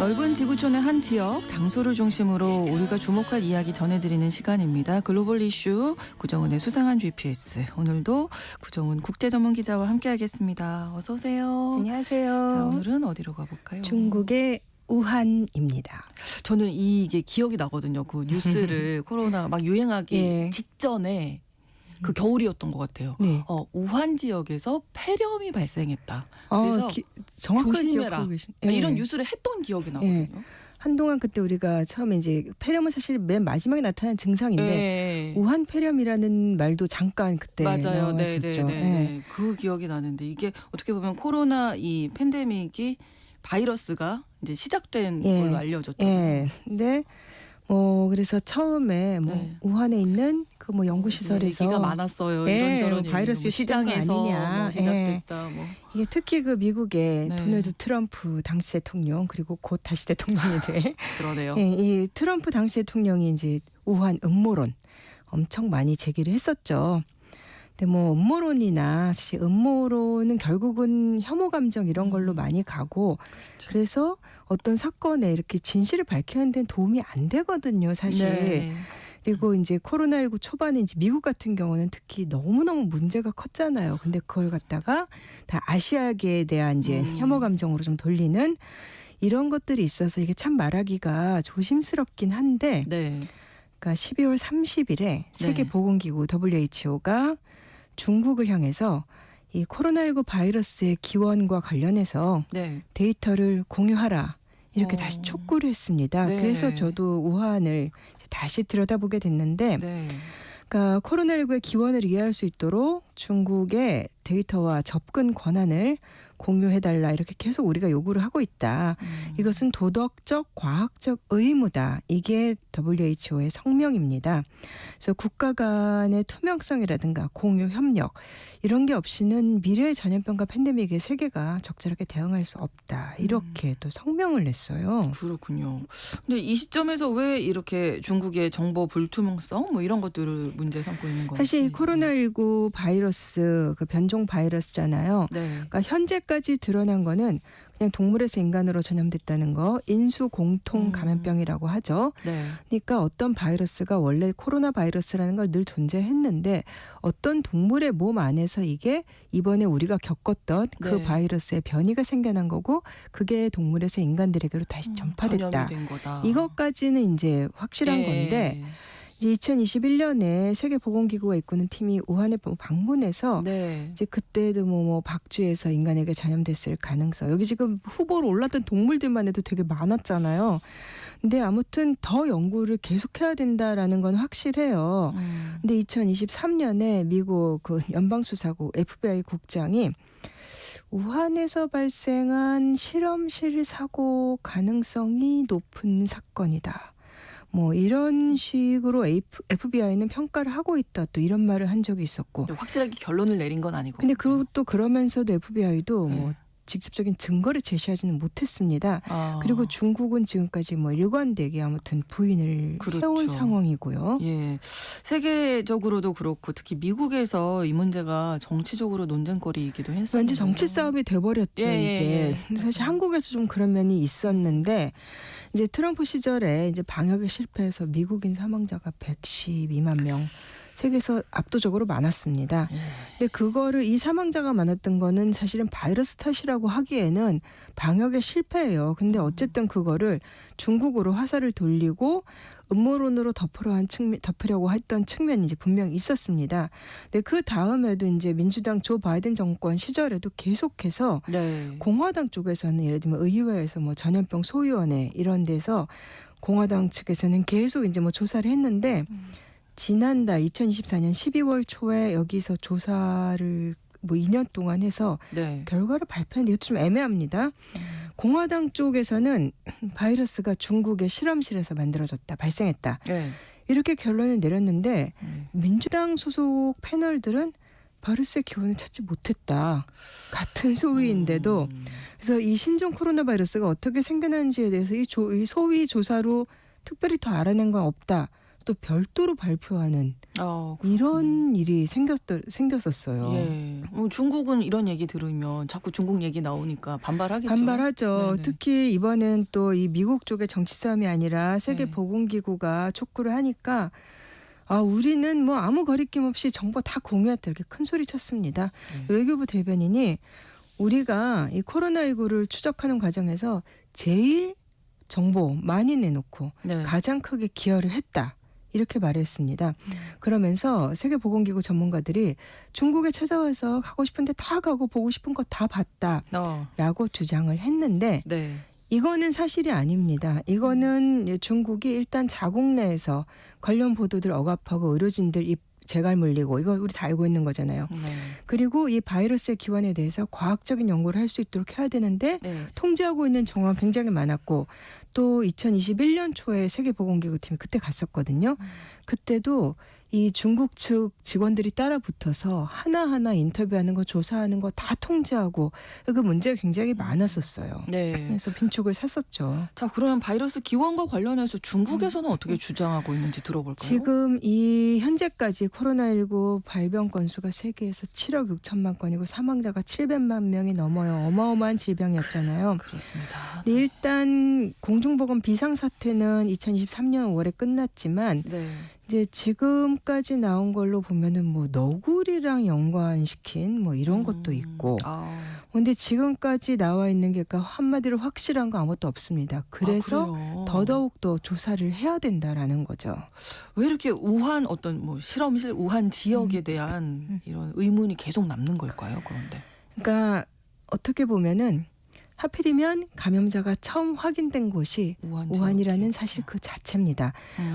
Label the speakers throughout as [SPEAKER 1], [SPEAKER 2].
[SPEAKER 1] 넓은 지구촌의 한 지역, 장소를 중심으로 우리가 주목할 이야기 전해드리는 시간입니다. 글로벌 이슈 구정은의 수상한 GPS. 오늘도 구정은 국제전문기자와 함께하겠습니다. 어서 오세요.
[SPEAKER 2] 안녕하세요.
[SPEAKER 1] 자, 오늘은 어디로 가볼까요?
[SPEAKER 2] 중국의 우한입니다.
[SPEAKER 1] 저는 이게 기억이 나거든요. 그 뉴스를 코로나 막 유행하기
[SPEAKER 2] 예.
[SPEAKER 1] 직전에 그 겨울이었던 것 같아요.
[SPEAKER 2] 네.
[SPEAKER 1] 우한 지역에서 폐렴이 발생했다. 그래서
[SPEAKER 2] 정확하게
[SPEAKER 1] 조심해라.
[SPEAKER 2] 기억하고 계신.
[SPEAKER 1] 이런 뉴스를 했던 기억이 나거든요.
[SPEAKER 2] 한동안 그때 우리가 처음에 이제 폐렴은 사실 맨 마지막에 나타난 증상인데
[SPEAKER 1] 네.
[SPEAKER 2] 우한 폐렴이라는 말도 잠깐 그때
[SPEAKER 1] 맞아요.
[SPEAKER 2] 나왔었죠.
[SPEAKER 1] 네. 그 기억이 나는데 이게 어떻게 보면 코로나 이 팬데믹이 바이러스가 이제 시작된 걸로 알려졌죠.
[SPEAKER 2] 예. 근데 그래서 처음에
[SPEAKER 1] 네.
[SPEAKER 2] 우한에 있는 그 연구 시설에서
[SPEAKER 1] 얘기가 많았어요.
[SPEAKER 2] 예,
[SPEAKER 1] 이런저런
[SPEAKER 2] 바이러스
[SPEAKER 1] 시장에서
[SPEAKER 2] 아니냐.
[SPEAKER 1] 시작됐다.
[SPEAKER 2] 이게 특히 그 미국의
[SPEAKER 1] 네.
[SPEAKER 2] 도널드 트럼프 당시 대통령 그리고 곧 다시 대통령이 될
[SPEAKER 1] 그러네요.
[SPEAKER 2] 예, 이 트럼프 당시 대통령이 이제 우한 음모론 엄청 많이 제기를 했었죠. 근데 음모론이나 사실 음모론은 결국은 혐오 감정 이런 걸로 많이 가고 그래서 어떤 사건에 이렇게 진실을 밝히는 데는 도움이 안 되거든요, 사실.
[SPEAKER 1] 네.
[SPEAKER 2] 그리고 이제 코로나19 초반에 이제 미국 같은 경우는 특히 너무너무 문제가 컸잖아요. 근데 그걸 갖다가 다 아시아계에 대한 이제 혐오 감정으로 좀 돌리는 이런 것들이 있어서 이게 참 말하기가 조심스럽긴 한데
[SPEAKER 1] 네.
[SPEAKER 2] 그러니까 12월 30일에 세계보건기구 WHO가 중국을 향해서 이 코로나19 바이러스의 기원과 관련해서
[SPEAKER 1] 네.
[SPEAKER 2] 데이터를 공유하라 이렇게 다시 촉구를 했습니다.
[SPEAKER 1] 네.
[SPEAKER 2] 그래서 저도 우한을 다시 들여다보게 됐는데
[SPEAKER 1] 네.
[SPEAKER 2] 그러니까 코로나19의 기원을 이해할 수 있도록 중국의 데이터와 접근 권한을 공유해달라 이렇게 계속 우리가 요구를 하고 있다. 이것은 도덕적, 과학적 의무다. 이게 WHO의 성명입니다. 그래서 국가 간의 투명성이라든가 공유 협력 이런 게 없이는 미래의 전염병과 팬데믹에 세계가 적절하게 대응할 수 없다. 이렇게 또 성명을 냈어요.
[SPEAKER 1] 그렇군요. 근데 이 시점에서 왜 이렇게 중국의 정보 불투명성 이런 것들을 문제 삼고 있는 건지.
[SPEAKER 2] 사실 코로나19 바이러스 그 변종 바이러스잖아요.
[SPEAKER 1] 네.
[SPEAKER 2] 그러니까 현재까지 드러난 거는 그냥 동물에서 인간으로 전염됐다는 거 인수 공통 감염병이라고 하죠.
[SPEAKER 1] 네.
[SPEAKER 2] 그러니까 어떤 바이러스가 원래 코로나 바이러스라는 걸 늘 존재했는데 어떤 동물의 몸 안에서 이게 이번에 우리가 겪었던 그 바이러스의 변이가 생겨난 거고 그게 동물에서 인간들에게로 다시 전파됐다.
[SPEAKER 1] 전염이 된 거다.
[SPEAKER 2] 이것까지는 이제 확실한 건데 이제 2021년에 세계보건기구가 이끄는 팀이 우한에 방문해서 이제 그때도 박쥐에서 인간에게 전염됐을 가능성 여기 지금 후보로 올랐던 동물들만 해도 되게 많았잖아요. 근데 아무튼 더 연구를 계속해야 된다라는 건 확실해요. 근데 2023년에 미국 그 연방수사국 FBI 국장이 우한에서 발생한 실험실 사고 가능성이 높은 사건이다. 이런 식으로 FBI는 평가를 하고 있다. 또 이런 말을 한 적이 있었고.
[SPEAKER 1] 확실하게 결론을 내린 건 아니고.
[SPEAKER 2] 근데 또 그러면서도 FBI도 직접적인 증거를 제시하지는 못했습니다. 그리고 중국은 지금까지 일관되게 아무튼 부인을 해온 상황이고요.
[SPEAKER 1] 예, 세계적으로도 그렇고 특히 미국에서 이 문제가 정치적으로 논쟁거리이기도 했었는데
[SPEAKER 2] 완전 정치 싸움이 돼버렸죠. 이게 사실 한국에서 좀 그런 면이 있었는데 이제 트럼프 시절에 이제 방역에 실패해서 미국인 사망자가 112만 명. 세계에서 압도적으로 많았습니다. 근데 그거를 이 사망자가 많았던 거는 사실은 바이러스 탓이라고 하기에는 방역에 실패예요. 근데 어쨌든 그거를 중국으로 화살을 돌리고 음모론으로 덮으려고 했던 측면이 이제 분명히 있었습니다. 근데 그 다음에도 이제 민주당 조 바이든 정권 시절에도 계속해서 공화당 쪽에서는 예를 들면 의회에서 전염병 소위원회 이런 데서 공화당 측에서는 계속 이제 조사를 했는데 지난달 2024년 12월 초에 여기서 조사를 2년 동안 해서 결과를 발표했는데 이것도 좀 애매합니다. 공화당 쪽에서는 바이러스가 중국의 실험실에서 만들어졌다, 발생했다. 이렇게 결론을 내렸는데 민주당 소속 패널들은 바이러스의 기원을 찾지 못했다. 같은 소위인데도. 그래서 이 신종 코로나 바이러스가 어떻게 생겨나는지에 대해서 이 소위 조사로 특별히 더 알아낸 건 없다. 또 별도로 발표하는
[SPEAKER 1] 그렇군요.
[SPEAKER 2] 이런 일이 생겼었어요.
[SPEAKER 1] 예. 중국은 이런 얘기 들으면 자꾸 중국 얘기 나오니까 반발하겠죠.
[SPEAKER 2] 반발하죠.
[SPEAKER 1] 네네.
[SPEAKER 2] 특히 이번엔 또 이 미국 쪽의 정치 싸움이 아니라
[SPEAKER 1] 네.
[SPEAKER 2] 세계보건기구가 촉구를 하니까 우리는 뭐 아무 거리낌 없이 정보 다 공유했다 이렇게 큰 소리 쳤습니다.
[SPEAKER 1] 네.
[SPEAKER 2] 외교부 대변인이 우리가 이 코로나19를 추적하는 과정에서 제일 정보 많이 내놓고
[SPEAKER 1] 네.
[SPEAKER 2] 가장 크게 기여를 했다. 이렇게 말했습니다. 그러면서 세계보건기구 전문가들이 중국에 찾아와서 가고 싶은데 다 가고 보고 싶은 거 다 봤다라고 주장을 했는데
[SPEAKER 1] 네.
[SPEAKER 2] 이거는 사실이 아닙니다. 이거는 중국이 일단 자국 내에서 관련 보도들 억압하고 의료진들 입 재갈 물리고 이거 우리 다 알고 있는 거잖아요.
[SPEAKER 1] 네.
[SPEAKER 2] 그리고 이 바이러스의 기원에 대해서 과학적인 연구를 할 수 있도록 해야 되는데
[SPEAKER 1] 네.
[SPEAKER 2] 통제하고 있는 정황 굉장히 많았고 또 2021년 초에 세계보건기구팀이 그때 갔었거든요. 그때도 이 중국 측 직원들이 따라 붙어서 하나하나 인터뷰하는 거 조사하는 거 다 통제하고 그 문제가 굉장히 많았었어요.
[SPEAKER 1] 네.
[SPEAKER 2] 그래서 빈축을 샀었죠.
[SPEAKER 1] 자, 그러면 바이러스 기원과 관련해서 중국에서는 어떻게 주장하고 있는지 들어볼까요?
[SPEAKER 2] 지금 이 현재까지 코로나19 발병 건수가 세계에서 7억 6천만 건이고 사망자가 700만 명이 넘어요. 어마어마한 질병이었잖아요.
[SPEAKER 1] 그렇습니다.
[SPEAKER 2] 근데 일단 공중보건 비상사태는 2023년 5월에 끝났지만
[SPEAKER 1] 네.
[SPEAKER 2] 이제 지금까지 나온 걸로 보면은 뭐 너구리랑 연관시킨 뭐 이런 것도 있고 근데 지금까지 나와 있는 게 그러니까 한마디로 확실한 거 아무것도 없습니다. 그래서
[SPEAKER 1] 그래요?
[SPEAKER 2] 더더욱 더 조사를 해야 된다라는 거죠.
[SPEAKER 1] 왜 이렇게 우한 어떤 뭐 실험실 우한 지역에 대한 이런 의문이 계속 남는 걸까요? 그런데.
[SPEAKER 2] 그러니까 어떻게 보면은 하필이면 감염자가 처음 확인된 곳이 우한이라는 사실 그 자체입니다.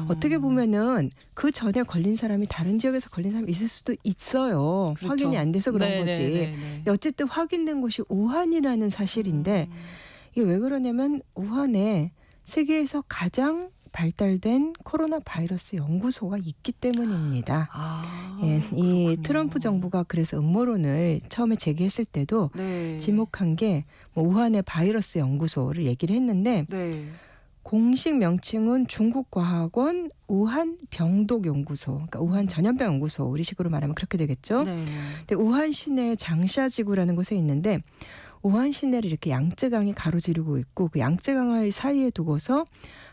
[SPEAKER 2] 어떻게 보면은 그 전에 걸린 사람이 다른 지역에서 걸린 사람이 있을 수도 있어요.
[SPEAKER 1] 그렇죠.
[SPEAKER 2] 확인이 안 돼서 그런
[SPEAKER 1] 네,
[SPEAKER 2] 거지.
[SPEAKER 1] 네, 네, 네.
[SPEAKER 2] 근데 어쨌든 확인된 곳이 우한이라는 사실인데 이게 왜 그러냐면 우한에 세계에서 가장 발달된 코로나 바이러스 연구소가 있기 때문입니다. 이
[SPEAKER 1] 그렇군요.
[SPEAKER 2] 트럼프 정부가 그래서 음모론을 처음에 제기했을 때도
[SPEAKER 1] 네.
[SPEAKER 2] 지목한 게 뭐 우한의 바이러스 연구소를 얘기를 했는데
[SPEAKER 1] 네.
[SPEAKER 2] 공식 명칭은 중국과학원 우한 병독 연구소, 그러니까 우한 전염병 연구소 우리식으로 말하면 그렇게 되겠죠.
[SPEAKER 1] 네.
[SPEAKER 2] 근데 우한 시내 장샤지구라는 곳에 있는데 우한 시내를 이렇게 양쯔강이 가로지르고 있고 그 양쯔강을 사이에 두고서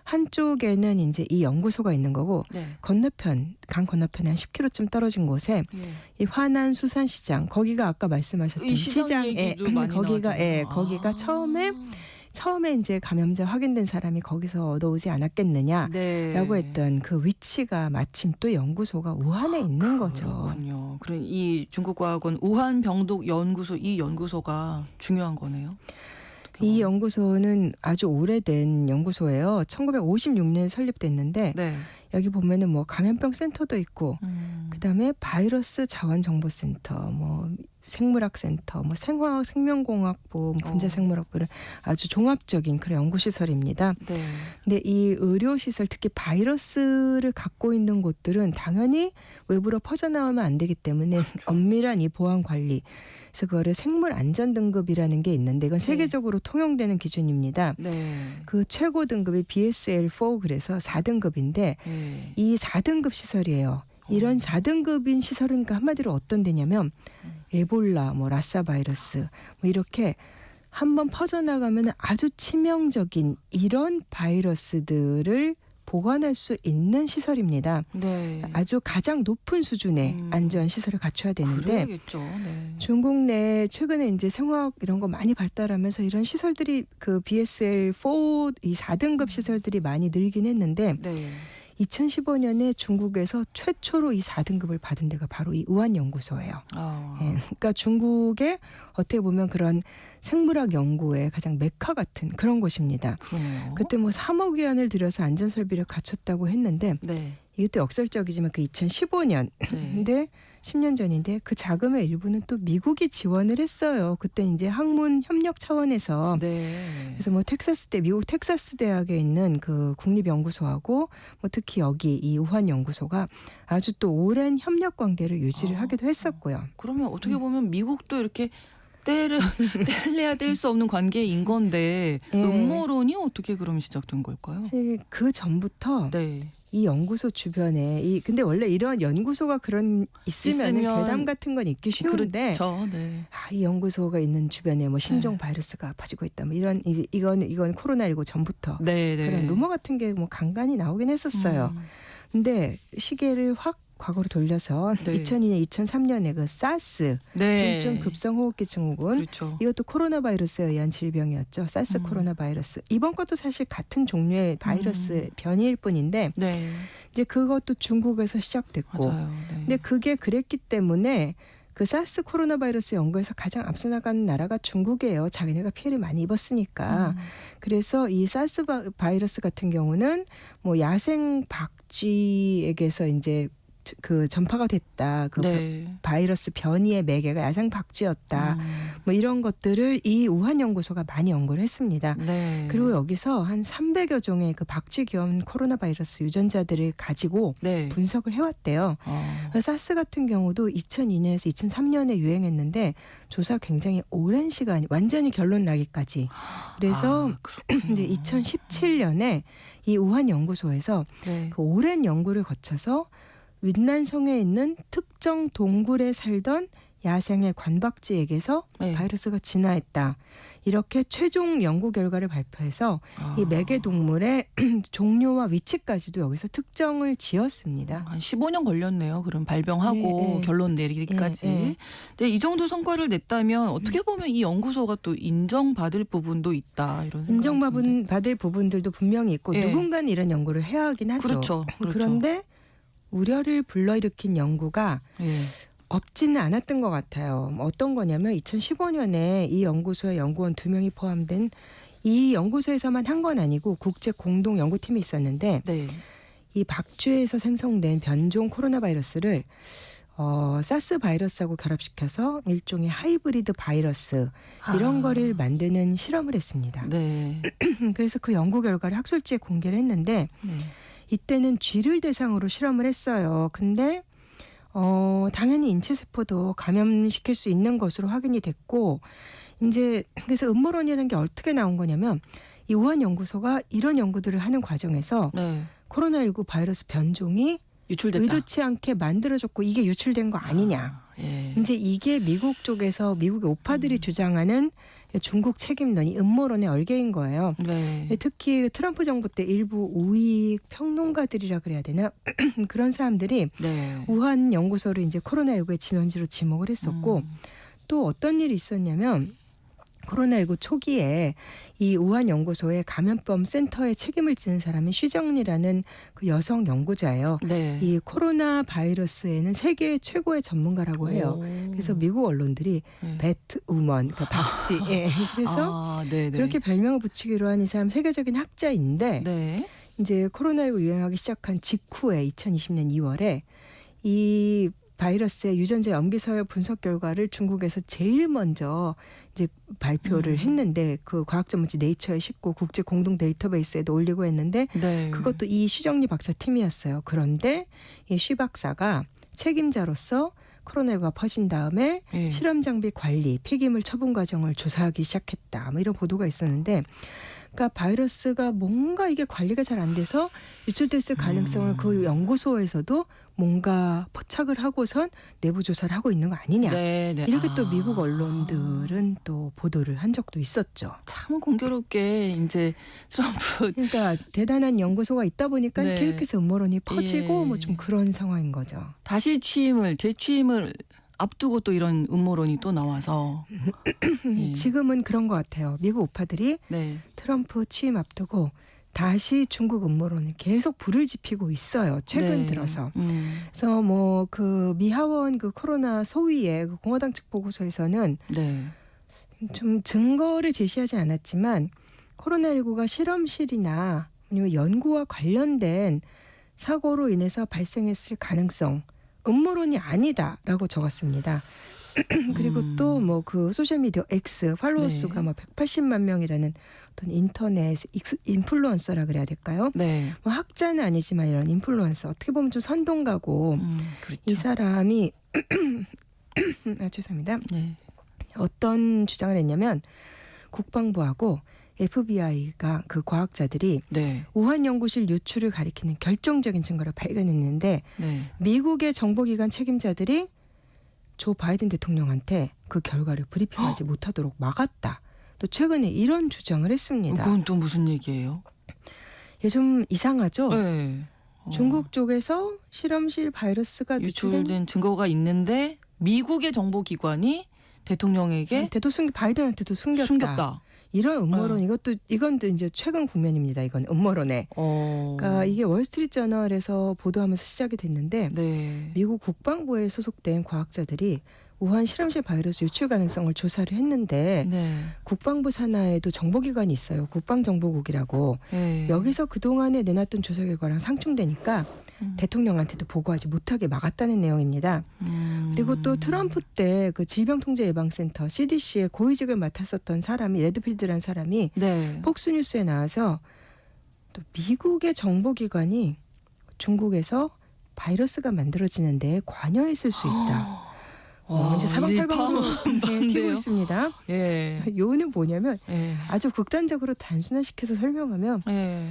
[SPEAKER 2] 한쪽에는 이제 이 연구소가 있는 거고
[SPEAKER 1] 네.
[SPEAKER 2] 건너편 강 건너편에 한 10km쯤 떨어진 곳에
[SPEAKER 1] 예.
[SPEAKER 2] 이 화난 수산시장 거기가 아까 말씀하셨던
[SPEAKER 1] 이 시장
[SPEAKER 2] 시장에
[SPEAKER 1] 얘기도 많이
[SPEAKER 2] 거기가
[SPEAKER 1] 나왔잖아요.
[SPEAKER 2] 거기가 처음에 이제 감염자 확인된 사람이 거기서 얻어오지 않았겠느냐라고
[SPEAKER 1] 네.
[SPEAKER 2] 했던 그 위치가 마침 또 연구소가 우한에 있는 거죠.
[SPEAKER 1] 그렇군요. 그럼 이 중국과학원 우한 병독 연구소 이 연구소가 중요한 거네요.
[SPEAKER 2] 이 연구소는 아주 오래된 연구소예요. 1956년에 설립됐는데
[SPEAKER 1] 네.
[SPEAKER 2] 여기 보면은 뭐 감염병 센터도 있고 그다음에 바이러스 자원정보센터, 뭐 생물학센터, 뭐 생화학, 생명공학부, 분자생물학부 이런 아주 종합적인 그런 연구시설입니다.
[SPEAKER 1] 네.
[SPEAKER 2] 근데 이 의료시설 특히 바이러스를 갖고 있는 곳들은 당연히 외부로 퍼져나오면 안 되기 때문에 엄밀한 이 보안 관리 그래서 그거를 생물 안전 등급이라는 게 있는데 이건 세계적으로 통용되는 기준입니다.
[SPEAKER 1] 네.
[SPEAKER 2] 그 최고 등급이 BSL4 그래서 4등급인데
[SPEAKER 1] 네.
[SPEAKER 2] 이 4등급 시설이에요. 이런 4등급인 시설은 그러니까 한마디로 어떤 데냐면 에볼라, 뭐 라사 바이러스 뭐 이렇게 한번 퍼져나가면 아주 치명적인 이런 바이러스들을 보관할 수 있는 시설입니다.
[SPEAKER 1] 네.
[SPEAKER 2] 아주 가장 높은 수준의 안전 시설을 갖춰야 되는데
[SPEAKER 1] 그래야겠죠. 네.
[SPEAKER 2] 중국 내 최근에 이제 생화학 이런 거 많이 발달하면서 이런 시설들이 그 BSL4 이 4등급 시설들이 많이 늘긴 했는데
[SPEAKER 1] 네.
[SPEAKER 2] 2015년에 중국에서 최초로 이 4등급을 받은 데가 바로 이 우한 연구소예요. 예, 그러니까 중국의 어떻게 보면 그런 생물학 연구의 가장 메카 같은 그런 곳입니다.
[SPEAKER 1] 그러네요.
[SPEAKER 2] 그때 뭐 3억 위안을 들여서 안전 설비를 갖췄다고 했는데
[SPEAKER 1] 네.
[SPEAKER 2] 이것도 역설적이지만 그 2015년
[SPEAKER 1] 네.
[SPEAKER 2] 근데 10년 전인데 그 자금의 일부는 또 미국이 지원을 했어요. 그때 이제 학문 협력 차원에서
[SPEAKER 1] 네.
[SPEAKER 2] 그래서 뭐 미국 텍사스 대학에 있는 그 국립연구소하고 뭐 특히 여기 이 우한 연구소가 아주 또 오랜 협력 관계를 유지를 하기도 했었고요.
[SPEAKER 1] 그러면 어떻게 보면 미국도 이렇게 뗄래야 뗄 수 없는 관계인 건데
[SPEAKER 2] 예.
[SPEAKER 1] 음모론이 어떻게 그럼 시작된 걸까요?
[SPEAKER 2] 사실 그 전부터
[SPEAKER 1] 네.
[SPEAKER 2] 이 연구소 주변에 근데 원래 이런 연구소가 있으면 괴담 같은 건 있기 쉬운데
[SPEAKER 1] 그렇죠. 네.
[SPEAKER 2] 이 연구소가 있는 주변에 뭐 신종 바이러스가 퍼지고 있다. 뭐 이런 이건 코로나19 전부터
[SPEAKER 1] 네, 네.
[SPEAKER 2] 그런 루머 같은 게 뭐 간간히 나오긴 했었어요. 근데 시계를 확 과거로 돌려서
[SPEAKER 1] 네.
[SPEAKER 2] 2002년, 2003년에 그 사스
[SPEAKER 1] 네.
[SPEAKER 2] 중증 급성호흡기 증후군
[SPEAKER 1] 그렇죠.
[SPEAKER 2] 이것도 코로나 바이러스에 의한 질병이었죠. 사스 코로나 바이러스. 이번 것도 사실 같은 종류의 바이러스 변이일 뿐인데
[SPEAKER 1] 네.
[SPEAKER 2] 이제 그것도 중국에서 시작됐고
[SPEAKER 1] 맞아요. 네.
[SPEAKER 2] 근데 그게 그랬기 때문에 그 사스 코로나 바이러스 연구에서 가장 앞서 나가는 나라가 중국이에요. 자기네가 피해를 많이 입었으니까. 그래서 이 사스 바이러스 같은 경우는 뭐 야생 박쥐에게서 이제 그 전파가 됐다. 그
[SPEAKER 1] 네.
[SPEAKER 2] 바이러스 변이의 매개가 야생 박쥐였다. 뭐 이런 것들을 이 우한 연구소가 많이 연구를 했습니다.
[SPEAKER 1] 네.
[SPEAKER 2] 그리고 여기서 한 300여 종의 그 박쥐겸 코로나 바이러스 유전자들을 가지고
[SPEAKER 1] 네.
[SPEAKER 2] 분석을 해왔대요. 사스 같은 경우도 2002년에서 2003년에 유행했는데 조사 굉장히 오랜 시간, 완전히 결론 나기까지. 그래서 이제 2017년에 이 우한 연구소에서
[SPEAKER 1] 네.
[SPEAKER 2] 그 오랜 연구를 거쳐서 윈난성에 있는 특정 동굴에 살던 야생의 관박쥐에게서
[SPEAKER 1] 네.
[SPEAKER 2] 바이러스가 진화했다. 이렇게 최종 연구 결과를 발표해서 이 매개 동물의 종류와 위치까지도 여기서 특정을 지었습니다.
[SPEAKER 1] 한 15년 걸렸네요. 그럼 발병하고
[SPEAKER 2] 네, 네.
[SPEAKER 1] 결론 내리기까지.
[SPEAKER 2] 네, 네.
[SPEAKER 1] 근데 이 정도 성과를 냈다면 어떻게 보면 이 연구소가 또 인정받을 부분도 있다. 이런 생각이 드는데.
[SPEAKER 2] 인정받을 부분들도 분명히 있고
[SPEAKER 1] 네.
[SPEAKER 2] 누군가는 이런 연구를 해야 하긴 하죠.
[SPEAKER 1] 그렇죠.
[SPEAKER 2] 그런데 우려를 불러일으킨 연구가
[SPEAKER 1] 예.
[SPEAKER 2] 없지는 않았던 것 같아요. 어떤 거냐면 2015년에 이 연구소에 연구원 2명이 포함된 이 연구소에서만 한 건 아니고 국제 공동 연구팀이 있었는데
[SPEAKER 1] 네.
[SPEAKER 2] 이 박쥐에서 생성된 변종 코로나 바이러스를 사스 바이러스하고 결합시켜서 일종의 하이브리드 바이러스 이런 거를 만드는 실험을 했습니다.
[SPEAKER 1] 네.
[SPEAKER 2] 그래서 그 연구 결과를 학술지에 공개를 했는데
[SPEAKER 1] 네.
[SPEAKER 2] 이때는 쥐를 대상으로 실험을 했어요. 근데 당연히 인체세포도 감염시킬 수 있는 것으로 확인이 됐고 이제 그래서 음모론이라는 게 어떻게 나온 거냐면 이 우한 연구소가 이런 연구들을 하는 과정에서
[SPEAKER 1] 네.
[SPEAKER 2] 코로나19 바이러스 변종이
[SPEAKER 1] 유출됐다.
[SPEAKER 2] 의도치 않게 만들어졌고 이게 유출된 거 아니냐.
[SPEAKER 1] 예.
[SPEAKER 2] 이제 이게 미국 쪽에서 미국의 오파들이 주장하는 중국 책임론이 음모론의 얼개인 거예요.
[SPEAKER 1] 네.
[SPEAKER 2] 특히 트럼프 정부 때 일부 우익 평론가들이라 그래야 되나 그런 사람들이
[SPEAKER 1] 네.
[SPEAKER 2] 우한 연구소를 이제 코로나19의 진원지로 지목을 했었고 또 어떤 일이 있었냐면 코로나19 초기에 이 우한 연구소의 감염병 센터에 책임을 지는 사람이 쉬정리라는 그 여성 연구자예요.
[SPEAKER 1] 네.
[SPEAKER 2] 이 코로나 바이러스에는 세계 최고의 전문가라고 해요. 그래서 미국 언론들이
[SPEAKER 1] 네.
[SPEAKER 2] 배트우먼, 그러니까 박쥐. 예. 그래서
[SPEAKER 1] 네네.
[SPEAKER 2] 그렇게 별명을 붙이기로 한 이 사람 세계적인 학자인데
[SPEAKER 1] 네.
[SPEAKER 2] 이제 코로나19 유행하기 시작한 직후에 2020년 2월에 이 바이러스의 유전자 염기서열 분석 결과를 중국에서 제일 먼저 이제 발표를 했는데 그 과학 전문지 네이처에 싣고 국제 공동 데이터베이스에도 올리고 했는데
[SPEAKER 1] 네.
[SPEAKER 2] 그것도 이 쉬정리 박사 팀이었어요. 그런데 이 쉬 박사가 책임자로서 코로나19가 퍼진 다음에
[SPEAKER 1] 예.
[SPEAKER 2] 실험 장비 관리, 폐기물 처분 과정을 조사하기 시작했다. 뭐 이런 보도가 있었는데 그러니까 바이러스가 뭔가 이게 관리가 잘 안 돼서 유출됐을 가능성을 그 연구소에서도 뭔가 포착을 하고선 내부 조사를 하고 있는 거 아니냐.
[SPEAKER 1] 네, 네.
[SPEAKER 2] 이렇게 또 미국 언론들은 또 보도를 한 적도 있었죠.
[SPEAKER 1] 참 공교롭게 이제 트럼프
[SPEAKER 2] 그러니까 대단한 연구소가 있다 보니까
[SPEAKER 1] 네.
[SPEAKER 2] 계속해서 음모론이 퍼지고
[SPEAKER 1] 예.
[SPEAKER 2] 뭐 좀 그런 상황인 거죠.
[SPEAKER 1] 다시 재취임을 앞두고 또 이런 음모론이 또 나와서 예.
[SPEAKER 2] 지금은 그런 것 같아요. 미국 우파들이
[SPEAKER 1] 네.
[SPEAKER 2] 트럼프 취임 앞두고 다시 중국 음모론을 계속 불을 지피고 있어요. 최근
[SPEAKER 1] 네.
[SPEAKER 2] 들어서. 그래서 뭐 그 미하원 그 코로나 소위의 그 공화당 측 보고서에서는
[SPEAKER 1] 네.
[SPEAKER 2] 좀 증거를 제시하지 않았지만 코로나19가 실험실이나 아니면 연구와 관련된 사고로 인해서 발생했을 가능성 음모론이 아니다라고 적었습니다. 그리고 또 뭐 그 소셜미디어 X 팔로워
[SPEAKER 1] 네.
[SPEAKER 2] 수가 뭐 180만 명이라는 어떤 인터넷 인플루언서라 그래야 될까요?
[SPEAKER 1] 네.
[SPEAKER 2] 뭐 학자는 아니지만 이런 인플루언서 어떻게 보면 좀 선동가고
[SPEAKER 1] 그렇죠.
[SPEAKER 2] 이 사람이 죄송합니다.
[SPEAKER 1] 네.
[SPEAKER 2] 어떤 주장을 했냐면 국방부하고 FBI가 그 과학자들이
[SPEAKER 1] 네.
[SPEAKER 2] 우한 연구실 유출을 가리키는 결정적인 증거를 발견했는데
[SPEAKER 1] 네.
[SPEAKER 2] 미국의 정보기관 책임자들이 조 바이든 대통령한테 그 결과를 브리핑하지 못하도록 막았다. 또 최근에 이런 주장을 했습니다.
[SPEAKER 1] 그건 또 무슨 얘기예요?
[SPEAKER 2] 이게 좀 이상하죠?
[SPEAKER 1] 네.
[SPEAKER 2] 중국 쪽에서 실험실 바이러스가 유출된
[SPEAKER 1] 유출된 증거가 있는데 미국의 정보기관이 대통령에게
[SPEAKER 2] 바이든한테도 숨겼다. 이런 음모론 이건 또 이제 최근 국면입니다. 이건 음모론에. 그러니까 이게 월스트리트저널에서 보도하면서 시작이 됐는데
[SPEAKER 1] 네.
[SPEAKER 2] 미국 국방부에 소속된 과학자들이 우한 실험실 바이러스 유출 가능성을 조사를 했는데
[SPEAKER 1] 네.
[SPEAKER 2] 국방부 산하에도 정보기관이 있어요. 국방정보국이라고.
[SPEAKER 1] 네.
[SPEAKER 2] 여기서 그동안에 내놨던 조사 결과랑 상충되니까 대통령한테도 보고하지 못하게 막았다는 내용입니다. 그리고 또 트럼프 때 그 질병통제예방센터 CDC의 고위직을 맡았었던 사람이 레드필드라는 사람이
[SPEAKER 1] 네.
[SPEAKER 2] 폭스뉴스에 나와서 또 미국의 정보기관이 중국에서 바이러스가 만들어지는 데 관여했을 수 있다. 이제 사방팔방으로 튀고 있습니다.
[SPEAKER 1] 예.
[SPEAKER 2] 요는 뭐냐면
[SPEAKER 1] 예.
[SPEAKER 2] 아주 극단적으로 단순화시켜서 설명하면
[SPEAKER 1] 예.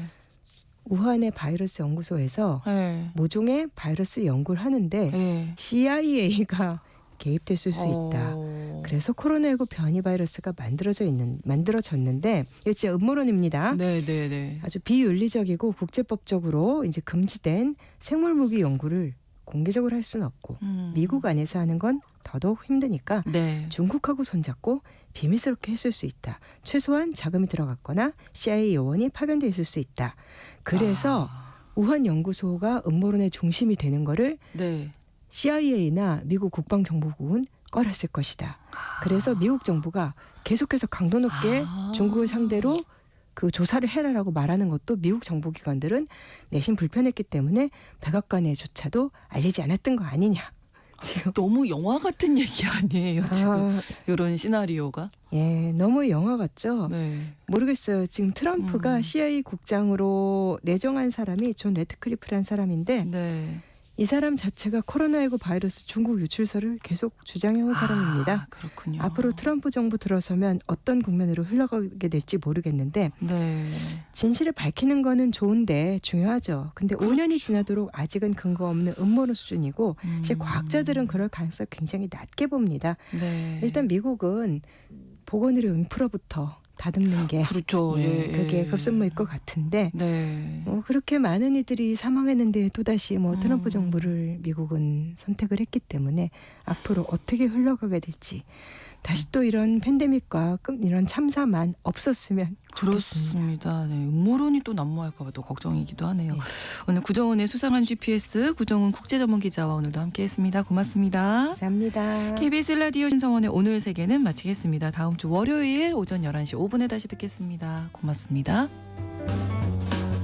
[SPEAKER 2] 우한의 바이러스 연구소에서
[SPEAKER 1] 예.
[SPEAKER 2] 모종의 바이러스 연구를 하는데
[SPEAKER 1] 예.
[SPEAKER 2] CIA가 개입됐을 수 있다. 그래서 코로나19 변이 바이러스가 만들어졌는데 이거 진짜 음모론입니다.
[SPEAKER 1] 네.
[SPEAKER 2] 아주 비윤리적이고 국제법적으로 이제 금지된 생물무기 연구를 공개적으로 할 수는 없고 미국 안에서 하는 건 더더욱 힘드니까
[SPEAKER 1] 네.
[SPEAKER 2] 중국하고 손잡고 비밀스럽게 했을 수 있다. 최소한 자금이 들어갔거나 CIA 요원이 파견돼 있을 수 있다. 그래서 우한 연구소가 음모론의 중심이 되는 거를
[SPEAKER 1] 네.
[SPEAKER 2] CIA나 미국 국방정보국은 꺼렸을 것이다. 그래서 미국 정부가 계속해서 강도 높게 중국을 상대로 그 조사를 해라라고 말하는 것도 미국 정보기관들은 내심 불편했기 때문에 백악관에조차도 알리지 않았던 거 아니냐. 지금
[SPEAKER 1] 너무 영화 같은 얘기 아니에요, 지금 이런 시나리오가?
[SPEAKER 2] 예, 너무 영화 같죠.
[SPEAKER 1] 네.
[SPEAKER 2] 모르겠어요. 지금 트럼프가 CIA 국장으로 내정한 사람이 존 레드클리프라는 사람인데
[SPEAKER 1] 네.
[SPEAKER 2] 이 사람 자체가 코로나19 바이러스 중국 유출설을 계속 주장해온 사람입니다.
[SPEAKER 1] 그렇군요.
[SPEAKER 2] 앞으로 트럼프 정부 들어서면 어떤 국면으로 흘러가게 될지 모르겠는데
[SPEAKER 1] 네.
[SPEAKER 2] 진실을 밝히는 거는 좋은데 중요하죠. 근데
[SPEAKER 1] 그렇죠.
[SPEAKER 2] 5년이 지나도록 아직은 근거 없는 음모론 수준이고 사실 과학자들은 그럴 가능성을 굉장히 낮게 봅니다.
[SPEAKER 1] 네.
[SPEAKER 2] 일단 미국은 보건의료 인프라부터 다듬는 게
[SPEAKER 1] 그렇죠. 예.
[SPEAKER 2] 그게 급선무일 것 같은데
[SPEAKER 1] 네.
[SPEAKER 2] 그렇게 많은 이들이 사망했는데 또다시 트럼프 정부를 미국은 선택을 했기 때문에 앞으로 어떻게 흘러가게 될지 다시 또 이런 팬데믹과 이런 참사만 없었으면 좋겠습니다.
[SPEAKER 1] 그렇습니다. 네, 음모론이 또 난무할까 봐 또 걱정이기도 하네요.
[SPEAKER 2] 네.
[SPEAKER 1] 오늘 구정은의 수상한 GPS 구정은 국제전문기자와 오늘도 함께했습니다. 고맙습니다.
[SPEAKER 2] 감사합니다.
[SPEAKER 1] KBS 라디오 신성원의 오늘 세계는 마치겠습니다. 다음 주 월요일 오전 11시 5분에 다시 뵙겠습니다. 고맙습니다.